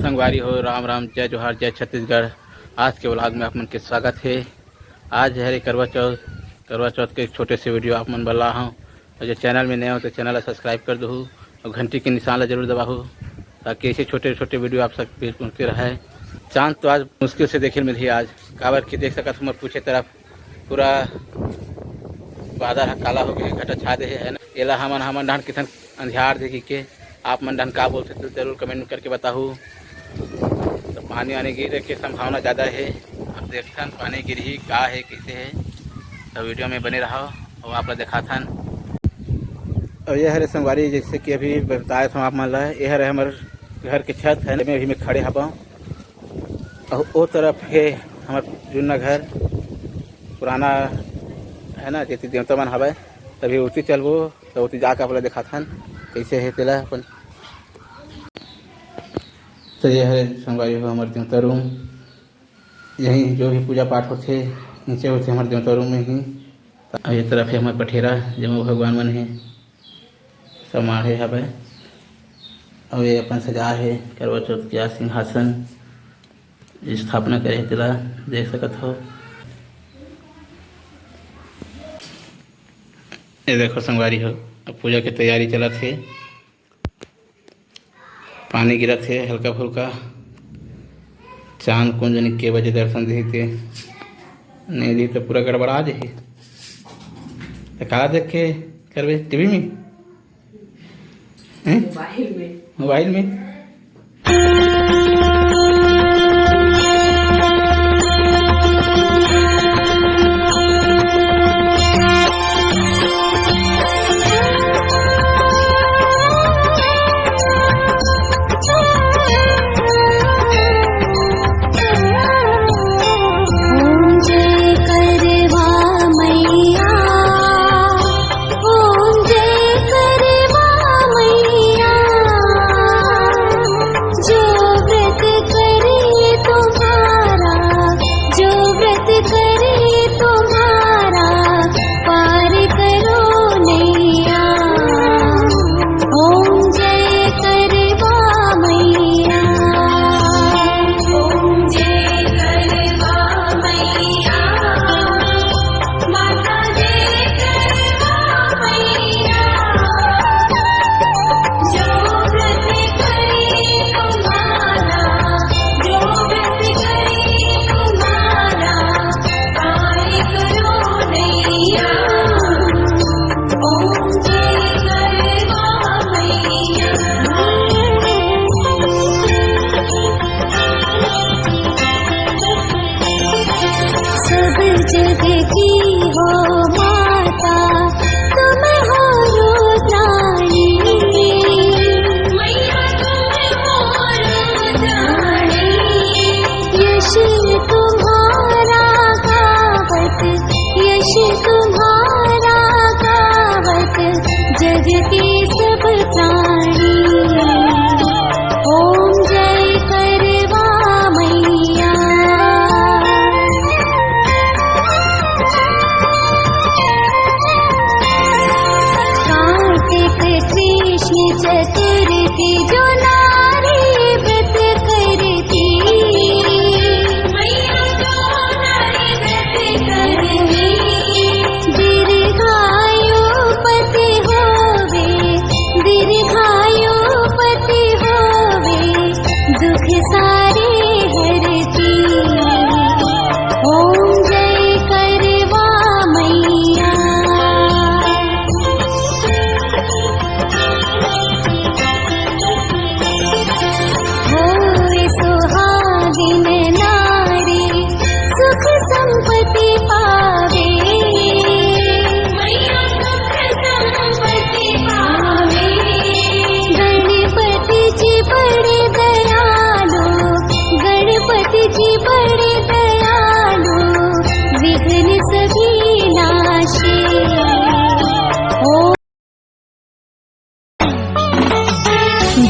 संगवारी हो, राम राम, जय जोहार, जय छत्तीसगढ़। आज के व्लॉग में आप मन के स्वागत है। आज है करवा चौथ के एक छोटे से वीडियो आप मन बना हूँ। और जो चैनल में नए हो तो चैनल सब्सक्राइब कर दो और घंटी के निशान ला जरूर दबाओ ताकि ऐसे छोटे छोटे वीडियो आप सब पहुँचते रहे। चाँद तो आज मुश्किल से देखे मिली आज काबर की देख सकत हूँ पूछे तरफ पूरा बादल काला हो गया, घटा छा दे है ना। एला हमन डांड कितन अंधियार देखी के आप मन डांड का बोलते तो जरूर कमेंट करके बताओ। तो पानी वानी गिरे के संभावना ज़्यादा है। अब देखथन पानी गिरी का है कैसे है, तो वीडियो में बने रहो और आप दिखाथन। और यह है संगवारी, जैसे कि अभी बताया था आप मन ला, यह है हमारे घर के छत है। मैं अभी में खड़े हवा और वो तरफ है हमारे जुन्ना घर पुराना है ना, जैसे देवता मन हवा। तभी उसी चलबो तो उसी जाकर अपना दिखाथन कैसे है तेला अपन। तो यह है संगवारी हो हमारे देवता रूम। यहीं जो भी पूजा पाठ होते नीचे होते हमारे देवता रूम में ही। और ये तरफ है हमारे पठेरा जमा भगवान मन है सब माढ़े हवे। और ये अपन सजा है करवा चौथ के सिंहासन स्थापना करे तेला देख सकत हो। ये देखो संगवारी हो, अब पूजा की तैयारी चलत है। पानी गिरत है हल्का फुल्का। चांद कुंज के बजे दर्शन दी थे नहीं दी तो पूरा गड़बड़ा जाही। तो कहा देख के करवे टीवी में मोबाइल में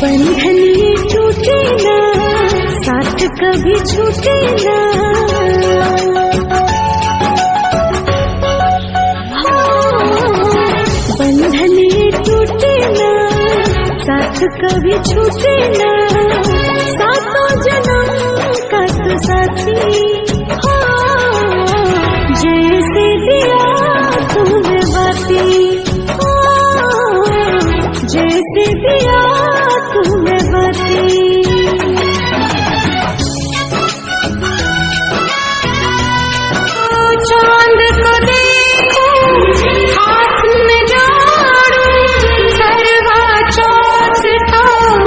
बंधन ये टूटे ना, साथ कभी छूटे ना। बंधन ये टूटे ना, साथ कभी छूटे ना। साथ साथी हाँ, जैसे दिया तूने बाती हाँ, जैसे दिया तूने बाती। चांद को देखो हाथ में जोड़ू करवा चौथ तो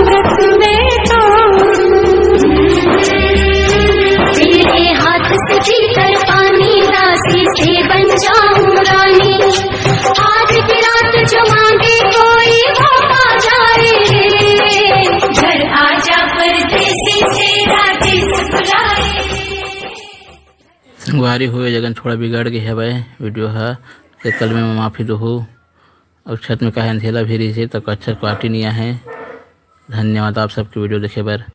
व्रत में तोड़ू तेरे हाथ से पीकर पानी दासी से बन जाऊं रानी आज की रात जो मांगे कोई वो आ जाए घर आजा परदेसी तेरा देश बुलाए। संगवारी हुए जगन थोड़ा बिगड़ गई है भाई वीडियो है तो कल में मैं माफ़ी दो हूँ और छत में कहा अंधेला भी रही से तो अच्छा क्वालिटी नहीं है। धन्यवाद आप सबकी वीडियो देखे बार।